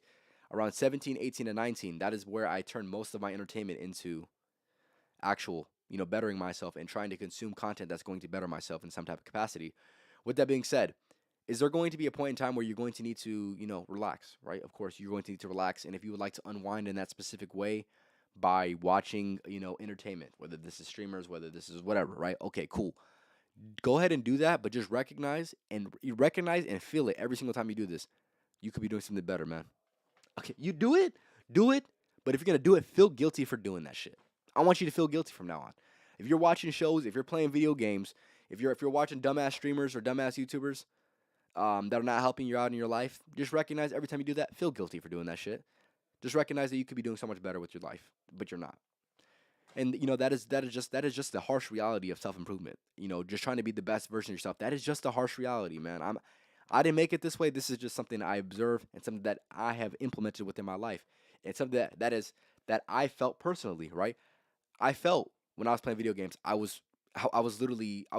around 17, 18, and 19. That is where I turned most of my entertainment into actual, bettering myself and trying to consume content that's going to better myself in some type of capacity. With that being said, is there going to be a point in time where you're going to need to, relax, right? Of course, you're going to need to relax. And if you would like to unwind in that specific way by watching, entertainment, whether this is streamers, whether this is whatever, right? Okay, cool. Go ahead and do that, but just recognize and feel it every single time you do this. You could be doing something better, man. Okay, you do it, but if you're gonna do it, feel guilty for doing that shit. I want you to feel guilty from now on. If you're watching shows, if you're playing video games, if you're watching dumbass streamers or dumbass YouTubers that are not helping you out in your life, just recognize every time you do that, feel guilty for doing that shit. Just recognize that you could be doing so much better with your life, but you're not. And that is just the harsh reality of self improvement. Just trying to be the best version of yourself. That is just the harsh reality, man. I didn't make it this way. This is just something I observe and something that I have implemented within my life. It's something that I felt personally, right? I felt when I was playing video games, I was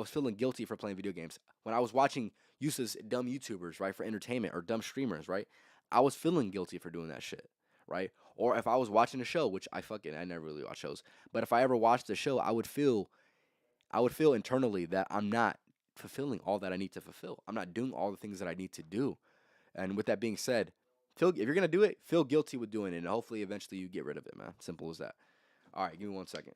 feeling guilty for playing video games. When I was watching useless dumb YouTubers, right, for entertainment or dumb streamers, right? I was feeling guilty for doing that shit, right? Or if I was watching a show, which I never really watch shows, but if I ever watched a show, I would feel internally that I'm not fulfilling all that I need to fulfill. I'm not doing all the things that I need to do. And with that being said, if you're gonna do it, feel guilty with doing it, and hopefully, eventually, you get rid of it, man. Simple as that. All right, give me 1 second.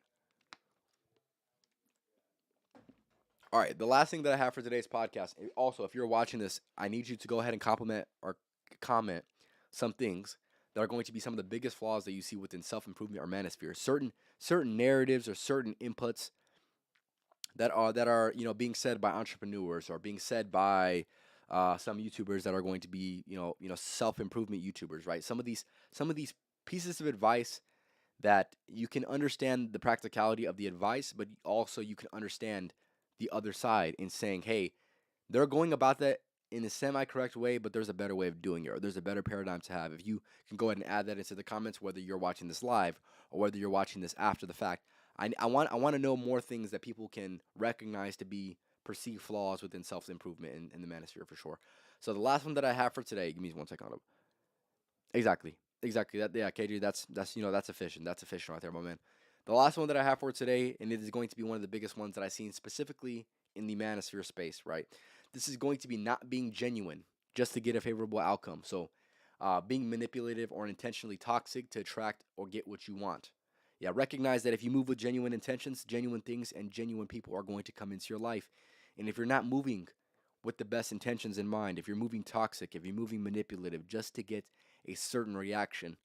All right, the last thing that I have for today's podcast. Also, if you're watching this, I need you to go ahead and compliment or comment some things that are going to be some of the biggest flaws that you see within self improvement or manosphere. Certain narratives or certain inputs that are being said by entrepreneurs or being said by some YouTubers that are going to be self improvement YouTubers, right? Some of these pieces of advice that you can understand the practicality of the advice, but also you can understand the other side in saying, hey, they're going about that in a semi correct way, but there's a better way of doing it, or there's a better paradigm to have. If you can go ahead and add that into the comments, whether you're watching this live or whether you're watching this after the fact, I want to know more things that people can recognize to be perceived flaws within self improvement in the manosphere for sure. So the last one that I have for today, give me 1 second. Exactly. Exactly. That yeah, KJ, that's efficient. That's efficient right there, my man. The last one that I have for today, and it is going to be one of the biggest ones that I've seen specifically in the manosphere space, right? This is going to be not being genuine just to get a favorable outcome. So being manipulative or intentionally toxic to attract or get what you want. Yeah, recognize that if you move with genuine intentions, genuine things, and genuine people are going to come into your life. And if you're not moving with the best intentions in mind, if you're moving toxic, if you're moving manipulative just to get a certain reaction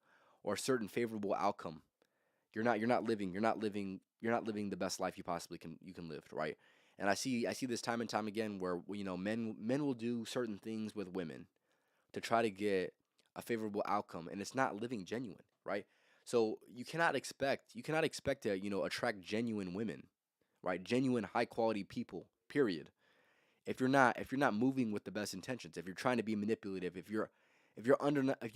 or a certain favorable outcome, you're not living the best life you can live, right? And I see this time and time again where men will do certain things with women to try to get a favorable outcome, and it's not living genuine, right? So you cannot expect to, attract genuine women, right? Genuine high quality people, period. If you're not moving with the best intentions, if you're trying to be manipulative, if you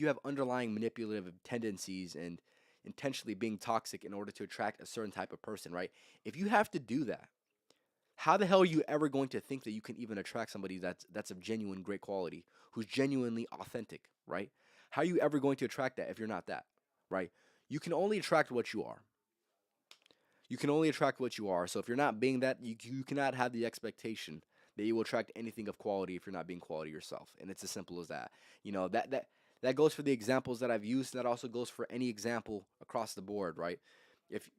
have underlying manipulative tendencies and intentionally being toxic in order to attract a certain type of person, right? If you have to do that, how the hell are you ever going to think that you can even attract somebody that's of genuine great quality, who's genuinely authentic, right? How are you ever going to attract that if you're not that, right? You can only attract what you are. You can only attract what you are. So if you're not being that, you cannot have the expectation that you will attract anything of quality if you're not being quality yourself. And it's as simple as that. That goes for the examples that I've used, and that also goes for any example across the board, right? If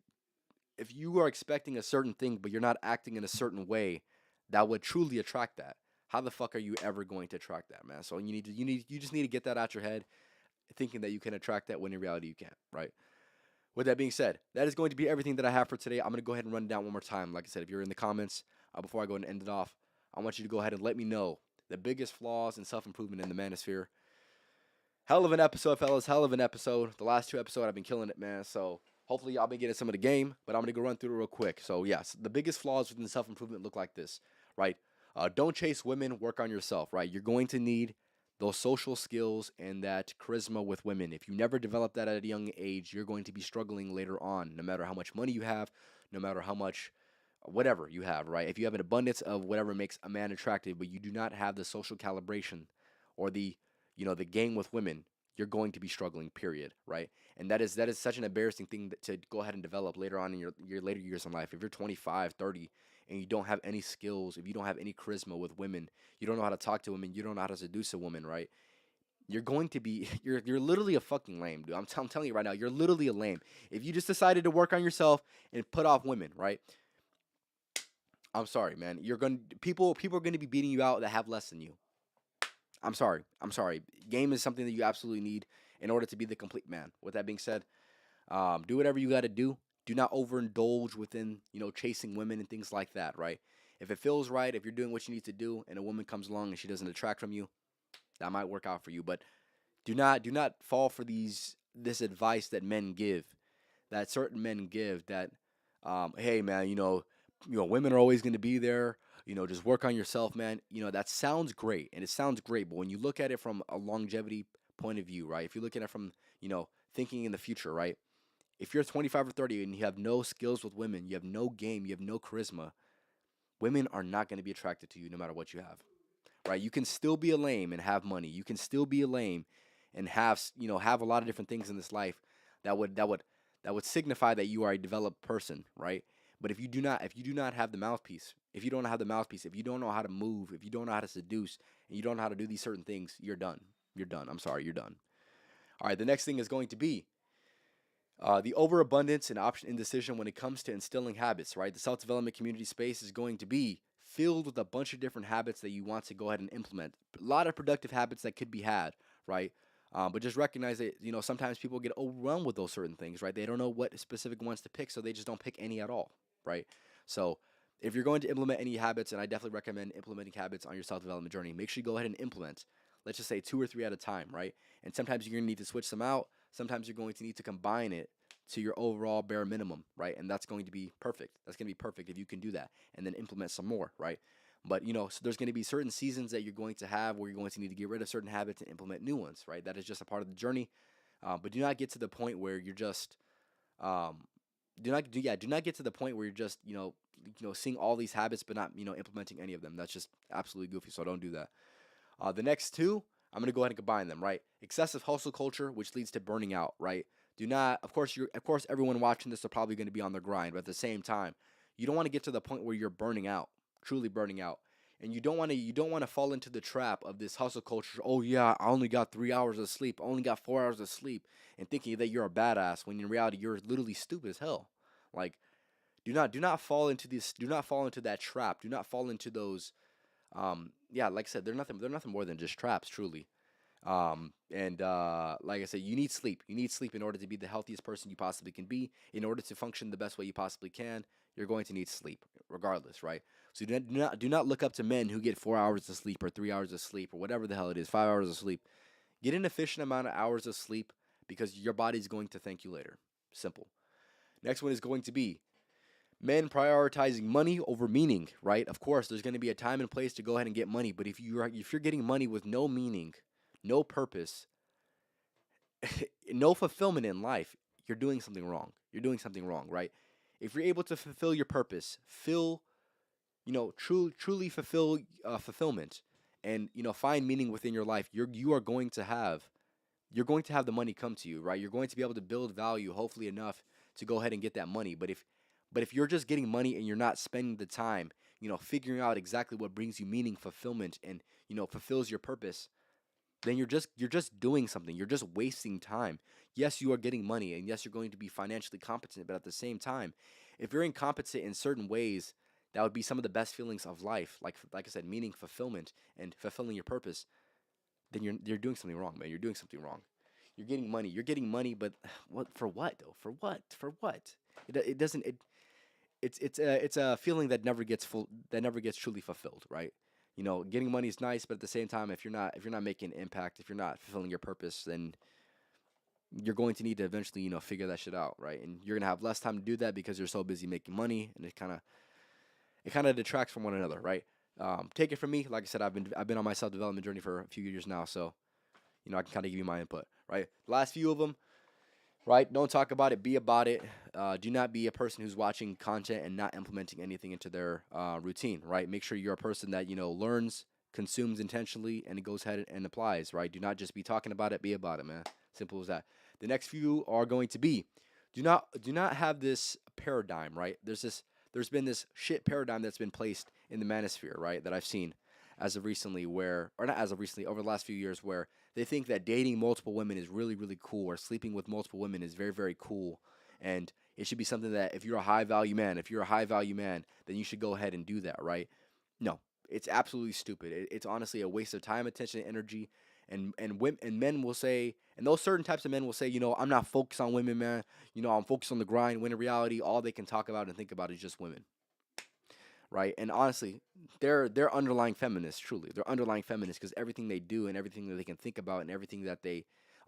if you are expecting a certain thing but you're not acting in a certain way that would truly attract that, how the fuck are you ever going to attract that, man? So you just need to get that out your head, thinking that you can attract that when in reality you can't, right? With that being said, that is going to be everything that I have for today. I'm going to go ahead and run it down one more time. Like I said, if you're in the comments, before I go and end it off, I want you to go ahead and let me know the biggest flaws in self improvement in the manosphere. Hell of an episode, fellas. Hell of an episode. The last two episodes, I've been killing it, man. So hopefully y'all been getting some of the game, but I'm going to go run through it real quick. So, yes, the biggest flaws within self improvement look like this, right? Don't chase women, work on yourself, right? You're going to need those social skills and that charisma with women. If you never develop that at a young age, you're going to be struggling later on, no matter how much money you have, no matter how much whatever you have, right? If you have an abundance of whatever makes a man attractive, but you do not have the social calibration or the game with women, you're going to be struggling, period, right? And that is such an embarrassing thing to go ahead and develop later on in your later years in life. If you're 25, 30, and you don't have any skills, if you don't have any charisma with women, you don't know how to talk to women, you don't know how to seduce a woman, right? You're going to be you're literally a fucking lame, dude. I'm telling you right now, you're literally a lame. If you just decided to work on yourself and put off women, right? I'm sorry, man. People are going to be beating you out that have less than you. I'm sorry. I'm sorry. Game is something that you absolutely need in order to be the complete man. With that being said, do whatever you got to do. Do not overindulge within, chasing women and things like that, right? If it feels right, if you're doing what you need to do and a woman comes along and she doesn't attract from you, that might work out for you. But do not fall for this advice that men give, that certain men give that, hey man, women are always going to be there. Just work on yourself, man. That sounds great, and it sounds great. But when you look at it from a longevity point of view, right? If you look at it from thinking in the future, right? If you're 25 or 30 and you have no skills with women, you have no game, you have no charisma, women are not going to be attracted to you no matter what you have, right? You can still be a lame and have money. You can still be a lame and have a lot of different things in this life that would signify that you are a developed person, right? But if you do not have the mouthpiece, if you don't have the mouthpiece, if you don't know how to move, if you don't know how to seduce, and you don't know how to do these certain things, you're done. You're done. I'm sorry, you're done. All right, the next thing is going to be the overabundance and option indecision when it comes to instilling habits, right? The self development community space is going to be filled with a bunch of different habits that you want to go ahead and implement. A lot of productive habits that could be had, right? But just recognize that, sometimes people get overwhelmed with those certain things, right? They don't know what specific ones to pick, so they just don't pick any at all, right? So if you're going to implement any habits, and I definitely recommend implementing habits on your self development journey, make sure you go ahead and implement, let's just say 2 or 3 at a time, right? And sometimes you're going to need to switch them out. Sometimes you're going to need to combine it to your overall bare minimum, right? And that's going to be perfect. That's going to be perfect if you can do that and then implement some more, right? But so there's going to be certain seasons that you're going to have where you're going to need to get rid of certain habits and implement new ones, right? That is just a part of the journey. But do not get to the point where you're just um, do not get to the point where you're just seeing all these habits but not implementing any of them. That's just absolutely goofy. So don't do that. The next two, I'm gonna go ahead and combine them, right? Excessive hustle culture, which leads to burning out, right? Do not, of course, everyone watching this are probably going to be on their grind, but at the same time, you don't want to get to the point where you're burning out, truly burning out, and you don't want to fall into the trap of this hustle culture. Oh yeah, I only got 3 hours of sleep, I only got 4 hours of sleep, and thinking that you're a badass when in reality you're literally stupid as hell. Like, do not fall into this. Do not fall into that trap. Do not fall into those. Yeah, like I said, they're nothing more than just traps, truly. And like I said, you need sleep. You need sleep in order to be the healthiest person you possibly can be. In order to function the best way you possibly can, you're going to need sleep, regardless, right? So do not look up to men who get 4 hours of sleep or 3 hours of sleep or whatever the hell it is, 5 hours of sleep. Get an efficient amount of hours of sleep. because your body's going to thank you later. Simple. Next one is going to be men prioritizing money over meaning, right? Of course, there's going to be a time and place to go ahead and get money, but if you're getting money with no meaning, no purpose, no fulfillment in life, you're doing something wrong. You're doing something wrong, right? If you're able to fulfill your purpose, truly fulfill fulfillment, and find meaning within your life, you're going to have the money come to you, right? You're going to be able to build value, hopefully enough to go ahead and get that money. But if you're just getting money and you're not spending the time, figuring out exactly what brings you meaning, fulfillment, and fulfills your purpose, then you're just doing something. You're just wasting time. Yes, you are getting money, and yes, you're going to be financially competent, but at the same time, if you're incompetent in certain ways, that would be some of the best feelings of life, like I said, meaning, fulfillment, and fulfilling your purpose. Then you're doing something wrong, man. You're doing something wrong. You're getting money. You're getting money, but what for? What though? For what? For what? It doesn't. It's a feeling that never gets full. That never gets truly fulfilled, right? Getting money is nice, but at the same time, if you're not making an impact, if you're not fulfilling your purpose, then you're going to need to eventually figure that shit out, right? And you're gonna have less time to do that because you're so busy making money, and it kind of detracts from one another, right? Take it from me. Like I said, I've been on my self development journey for a few years now, so I can kind of give you my input, right? The last few of them, right? Don't talk about it, be about it. Do not be a person who's watching content and not implementing anything into their routine, right? Make sure you're a person that learns, consumes intentionally, and it goes ahead and applies, right? Do not just be talking about it, be about it, man. Simple as that. The next few are going to be do not have this paradigm, right? There's been this shit paradigm that's been placed in the manosphere, right? That I've seen as of recently, or not as of recently, over the last few years, where they think that dating multiple women is really, really cool, or sleeping with multiple women is very, very cool, and it should be something that if you're a high value man, then you should go ahead and do that, right? No, it's absolutely stupid. It's honestly a waste of time, attention, and energy. And men will say, and those certain types of men will say, I'm not focused on women, man. I'm focused on the grind. When in reality, all they can talk about and think about is just women, right? And honestly, they're underlying feminists. Truly, they're underlying feminists because everything they do and everything that they can think about and everything that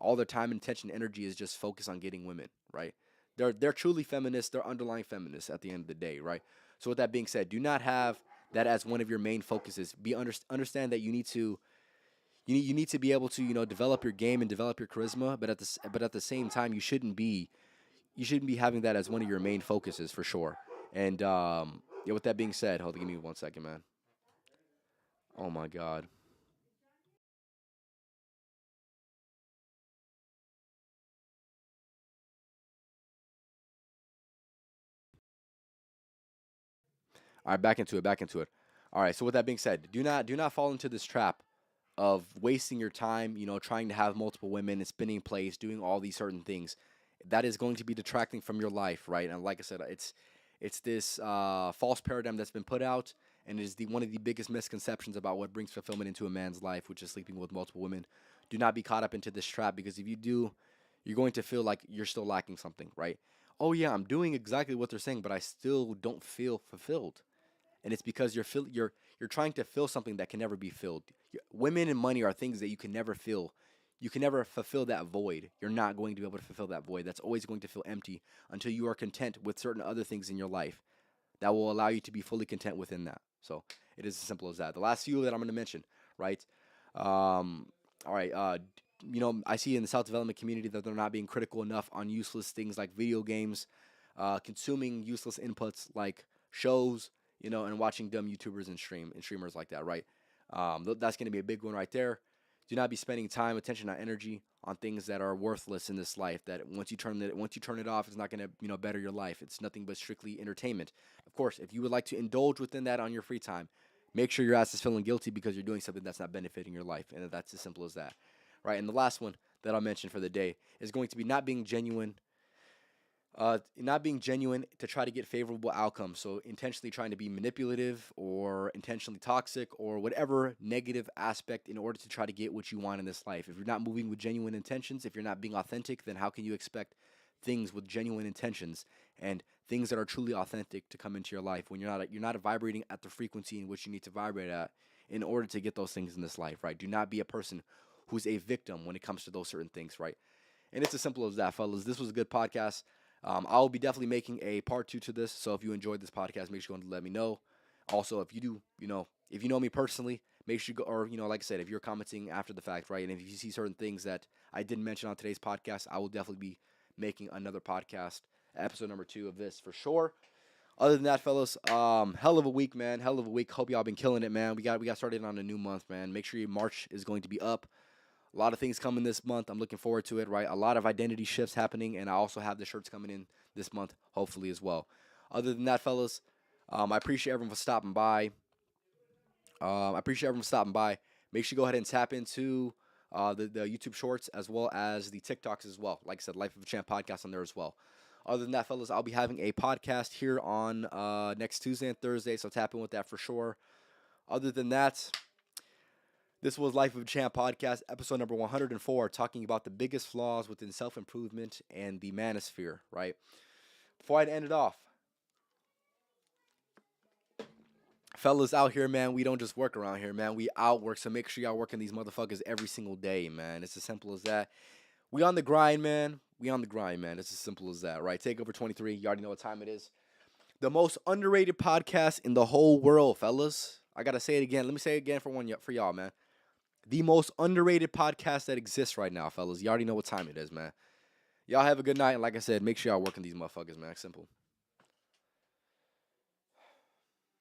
all their time, attention, energy is just focused on getting women, right? They're truly feminists. They're underlying feminists at the end of the day, right? So with that being said, do not have that as one of your main focuses. Understand that you need to be able to develop your game and develop your charisma, but at the same time you shouldn't be having that as one of your main focuses for sure. And yeah, with that being said, hold on, give me 1 second, man. Oh my God. All right, back into it, back into it. All right, so with that being said, do not fall into this trap of wasting your time, trying to have multiple women and spinning plays, doing all these certain things. That is going to be detracting from your life, right? And like I said, it's this false paradigm that's been put out, and it is the one of the biggest misconceptions about what brings fulfillment into a man's life, which is sleeping with multiple women. Do not be caught up into this trap because if you do, you're going to feel like you're still lacking something, right? Oh yeah, I'm doing exactly what they're saying, but I still don't feel fulfilled, and it's because you're trying to fill something that can never be filled. Women and money are things that you can never fill. You can never fulfill that void. You're not going to be able to fulfill that void. That's always going to feel empty until you are content with certain other things in your life that will allow you to be fully content within that. So it is as simple as that. The last few that I'm going to mention, right? All right. I see in the self development community that they're not being critical enough on useless things like video games, consuming useless inputs like shows, and watching dumb YouTubers and streamers like that, right? That's going to be a big one right there. Do not be spending time, attention, and energy on things that are worthless in this life. That once you turn it off, it's not going to better your life. It's nothing but strictly entertainment. Of course, if you would like to indulge within that on your free time, make sure your ass is feeling guilty because you're doing something that's not benefiting your life, and that's as simple as that, right? And the last one that I'll mention for the day is going to be not being genuine to try to get favorable outcomes. So intentionally trying to be manipulative or intentionally toxic or whatever negative aspect in order to try to get what you want in this life. If you're not moving with genuine intentions, if you're not being authentic, then how can you expect things with genuine intentions and things that are truly authentic to come into your life when you're not vibrating at the frequency in which you need to vibrate at in order to get those things in this life, right? Do not be a person who's a victim when it comes to those certain things, right? And it's as simple as that, fellas. This was a good podcast. I'll be definitely making a part 2 to this. So if you enjoyed this podcast, make sure you let me know. Also, if you do, if you know me personally, make sure you go, or, like I said, if you're commenting after the fact, right? And if you see certain things that I didn't mention on today's podcast, I will definitely be making another podcast, episode number 2 of this for sure. Other than that, fellas, hell of a week, man. Hell of a week. Hope y'all been killing it, man. We got started on a new month, man. Make sure your March is going to be up. A lot of things coming this month. I'm looking forward to it, right? A lot of identity shifts happening, and I also have the shirts coming in this month, hopefully, as well. Other than that, fellas, I appreciate everyone for stopping by. Make sure you go ahead and tap into the YouTube Shorts as well as the TikToks as well. Like I said, Life of a Champ podcast on there as well. Other than that, fellas, I'll be having a podcast here on next Tuesday and Thursday, so tap in with that for sure. Other than that, this was Life of a Champ podcast, episode number 104, talking about the biggest flaws within self-improvement and the Manosphere, right? Before I end it off, fellas out here, man, we don't just work around here, man. We outwork, so make sure y'all working these motherfuckers every single day, man. It's as simple as that. We on the grind, man. It's as simple as that, right? Takeover 23. You already know what time it is. The most underrated podcast in the whole world, fellas. I gotta say it again. Let me say it again for y'all, man. The most underrated podcast that exists right now, fellas. You already know what time it is, man. Y'all have a good night, and like I said, make sure y'all working these motherfuckers, man. Simple.